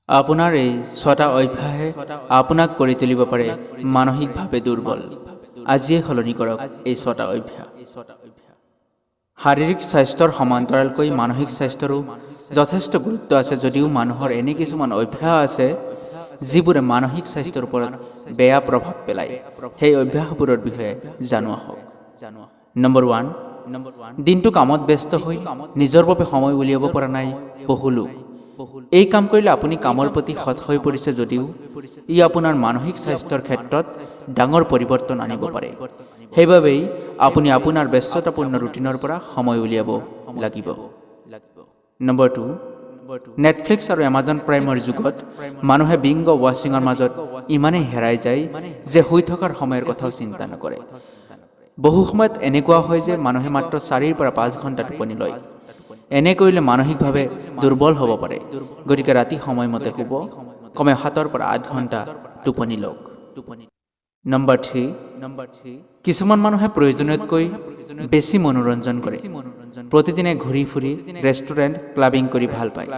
আপোনাৰ এই ছটা অভ্যাসে আপোনাক কৰি তুলিব পাৰে মানসিকভাৱে দুৰ্বল। আজিয়ে সলনি কৰক এই ছটা অভ্যাস। শাৰীৰিক স্বাস্থ্যৰ সমান্তৰালকৈ মানসিক স্বাস্থ্যৰো যথেষ্ট গুৰুত্ব আছে, যদিও মানুহৰ এনে কিছুমান অভ্যাস আছে যিবোৰে মানসিক স্বাস্থ্যৰ ওপৰত বেয়া প্ৰভাৱ পেলায়। সেই অভ্যাসবোৰৰ বিষয়ে জানো আহক। নম্বৰ 1, দিনটো কামত ব্যস্ত হৈ নিজৰ বাবে সময় উলিয়াব পৰা নাই বহু লোক। এই কাম কৰিলে আপুনি কামৰ প্ৰতি সৎ হৈ পৰিছে, যদিও ই আপোনাৰ মানসিক স্বাস্থ্যৰ ক্ষেত্ৰত ডাঙৰ পৰিৱৰ্তন আনিব পাৰে। সেইবাবেই আপুনি আপোনাৰ ব্যস্ততাপূৰ্ণ ৰুটিনৰ পৰা সময় উলিয়াব লাগিব। নম্বৰ 2, নেটফ্লিক্স আৰু এমাজন প্ৰাইমৰ যুগত মানুহে বিংগ ৱাচিঙৰ মাজত ইমানেই হেৰাই যায় যে শুই থকাৰ সময়ৰ কথাও চিন্তা নকৰে। বহু সময়ত এনেকুৱা হয় যে মানুহে মাত্ৰ 4 পৰা 5 ঘণ্টা টোপনি লয়। এনে কৰিলে মানসিকভাৱে দুৰ্বল হ'ব পাৰে। গতিকে ৰাতি সময়মতে শুব, কমে 7 পৰা 8 ঘণ্টা টোপনি লওক। নম্বৰ 3, কিছুমান মানুহে প্ৰয়োজনতকৈ বেছি মনোৰঞ্জন কৰে। প্ৰতিদিনে ঘূৰি ফুৰি ৰেষ্টুৰেণ্ট, ক্লাবিং কৰি ভাল পায়।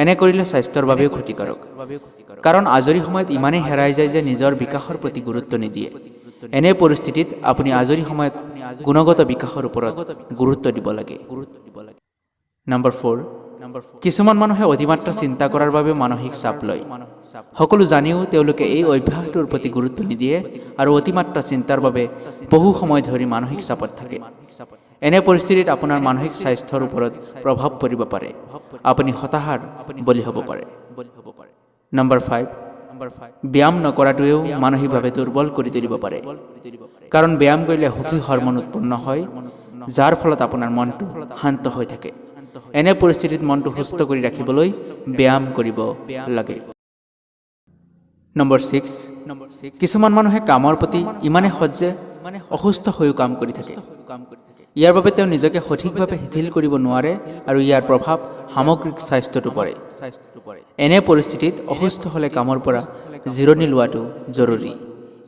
এনে কৰিলে স্বাস্থ্যৰ বাবেও ক্ষতিকাৰক, কাৰণ আজৰি সময়ত ইমানেই হেৰাই যায় যে নিজৰ বিকাশৰ প্ৰতি গুৰুত্ব নিদিয়ে। এনে পৰিস্থিতিত আপুনি আজৰি সময়ত গুণগত বিকাশৰ ওপৰত গুৰুত্ব দিব লাগে। নম্বৰ 4, কিছুমান মানুহে অতিমাত্ৰা চিন্তা কৰাৰ বাবে মানসিক চাপ লয়। সকলো জানিও তেওঁলোকে এই অভ্যাসটোৰ প্ৰতি গুৰুত্ব নিদিয়ে আৰু অতিমাত্ৰা চিন্তাৰ বাবে বহু সময় ধৰি মানসিক চাপত থাকে। এনে পৰিস্থিতিত আপোনাৰ মানসিক স্বাস্থ্যৰ ওপৰত প্ৰভাৱ পৰিব পাৰে। আপুনি হতাশাৰ বলি হ'ব পাৰে। নম্বৰ 5, ব্যায়াম নকৰাটোৱেও মানসিকভাৱে দুৰ্বল কৰি তুলিব পাৰে। কাৰণ ব্যায়াম কৰিলে সুখী হৰমন উৎপন্ন হয়, যাৰ ফলত আপোনাৰ মনটো শান্ত হৈ থাকে। এনে পৰিস্থিতিত মনটো সুস্থ কৰি ৰাখিবলৈ ব্যায়াম কৰিব লাগে। নম্বৰ 6, কিছুমান মানুহে কামৰ প্ৰতি ইমানে সহজে অসুস্থ হৈও কাম কৰি থাকে। ইয়াৰ বাবে তেওঁ নিজকে সঠিকভাৱে শিথিল কৰিব নোৱাৰে আৰু ইয়াৰ প্ৰভাৱ সামগ্ৰিক স্বাস্থ্যতো পৰে। এনে পৰিস্থিতিত অসুস্থ হ'লে কামৰ পৰা জিৰণি লোৱাটো জৰুৰী।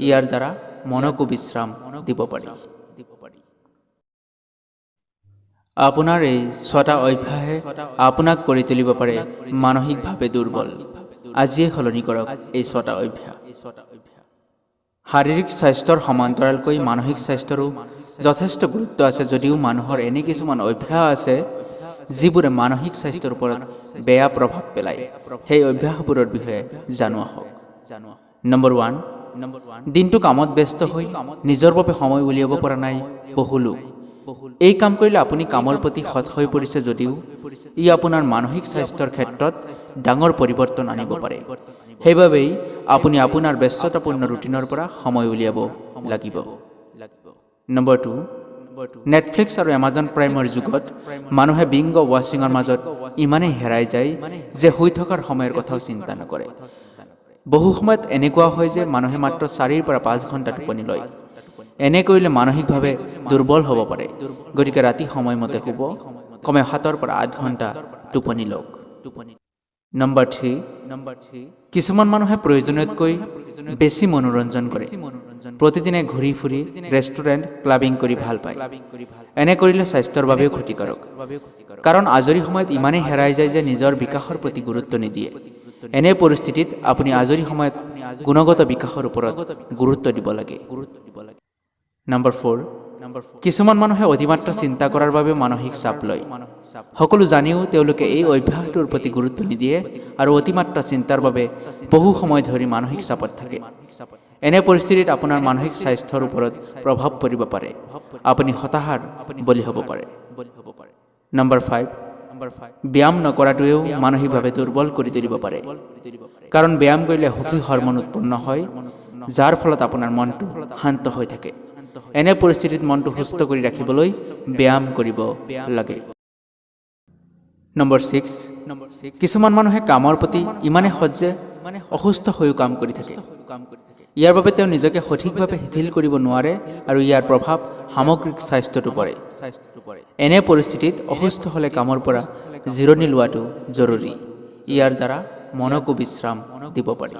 ইয়াৰ দ্বাৰা মনকো বিশ্ৰাম দিব পাৰি। আপোনাৰ এই ছটা অভ্যাসে আপোনাক কৰি তুলিব পাৰে মানসিকভাৱে দুৰ্বল। আজিয়ে সলনি কৰক এই ছটা অভ্যাস। শাৰীৰিক স্বাস্থ্যৰ সমান্তৰালকৈ মানসিক স্বাস্থ্যৰো যথেষ্ট গুৰুত্ব আছে, যদিও মানুহৰ এনে কিছুমান অভ্যাস আছে যিবোৰে মানসিক স্বাস্থ্যৰ ওপৰত বেয়া প্ৰভাৱ পেলায়। সেই অভ্যাসবোৰৰ বিষয়ে জানো আহক। নম্বৰ 1, দিনটো কামত ব্যস্ত হৈ নিজৰ বাবে সময় উলিয়াব পৰা নাই বহু লোক। এই কাম কৰিলে আপুনি কামৰ প্ৰতি সৎ হৈ পৰিছে, যদিও ই আপোনাৰ মানসিক স্বাস্থ্যৰ ক্ষেত্ৰত ডাঙৰ পৰিৱৰ্তন আনিব পাৰে। সেইবাবেই আপুনি আপোনাৰ ব্যস্ততাপূৰ্ণ ৰুটিনৰ পৰা সময় উলিয়াব লাগিব। নম্বৰ 2, নেটফ্লিক্স আৰু এমাজন প্ৰাইমৰ যুগত মানুহে বিংগ ৱাচিঙৰ মাজত ইমানেই হেৰাই যায় যে শুই থকাৰ সময়ৰ কথাও চিন্তা নকৰে। বহু সময়ত এনেকুৱা হয় যে মানুহে মাত্ৰ 4 পৰা 5 ঘণ্টা টোপনি লয়। এনে কৰিলে মানসিকভাৱে দুৰ্বল হ'ব পাৰে। গতিকে ৰাতি সময়মতে শুব, কমে 7 পৰা 8 ঘণ্টা টোপনি লওক। নম্বৰ 3, কিছুমান মানুহে প্ৰয়োজনতকৈ বেছি মনোৰঞ্জন কৰে। প্ৰতিদিনে ঘূৰি ফুৰি ৰেষ্টুৰেণ্ট, ক্লাবিং কৰি ভাল পায়। এনে কৰিলে স্বাস্থ্যৰ বাবেও ক্ষতিকাৰক, কাৰণ আজৰি সময়ত ইমানেই হেৰাই যায় যে নিজৰ বিকাশৰ প্ৰতি গুৰুত্ব নিদিয়ে। এনে পৰিস্থিতিত আপুনি আজৰি সময়ত গুণগত বিকাশৰ ওপৰত গুৰুত্ব দিব লাগে। নম্বৰ 4, কিছুমান মানুহে অতিমাত্ৰা চিন্তা কৰাৰ বাবে মানসিক চাপ লয়। সকলো জানিও তেওঁলোকে এই অভ্যাসটোৰ প্ৰতি গুৰুত্ব নিদিয়ে আৰু অতিমাত্ৰা চিন্তাৰ বাবে বহু সময় ধৰি মানসিক চাপত থাকে। এনে পৰিস্থিতিত আপোনাৰ মানসিক স্বাস্থ্যৰ ওপৰত প্ৰভাৱ পৰিব পাৰে। আপুনি হতাশাৰ বলি হ'ব পাৰে। নম্বৰ 5, ব্যায়াম নকৰাটোৱেও মানসিকভাৱে দুৰ্বল কৰি তুলিব পাৰে। কাৰণ ব্যায়াম কৰিলে সুখী হৰমন উৎপন্ন হয়, যাৰ ফলত আপোনাৰ মনটো শান্ত হৈ থাকে। এনে পৰিস্থিতিত মনটো সুস্থ কৰি ৰাখিবলৈ ব্যায়াম কৰিব লাগে। নম্বৰ 6, কিছুমান মানুহে কামৰ প্ৰতি ইমানে সহজে অসুস্থ হৈও কাম কৰি থাকে। ইয়াৰ বাবে তেওঁ নিজকে সঠিকভাৱে শিথিল কৰিব নোৱাৰে আৰু ইয়াৰ প্ৰভাৱ সামগ্ৰিক স্বাস্থ্যতো পৰে। এনে পৰিস্থিতিত অসুস্থ হ'লে কামৰ পৰা জিৰণি লোৱাটো জৰুৰী। ইয়াৰ দ্বাৰা মনকো বিশ্ৰাম দিব পাৰি।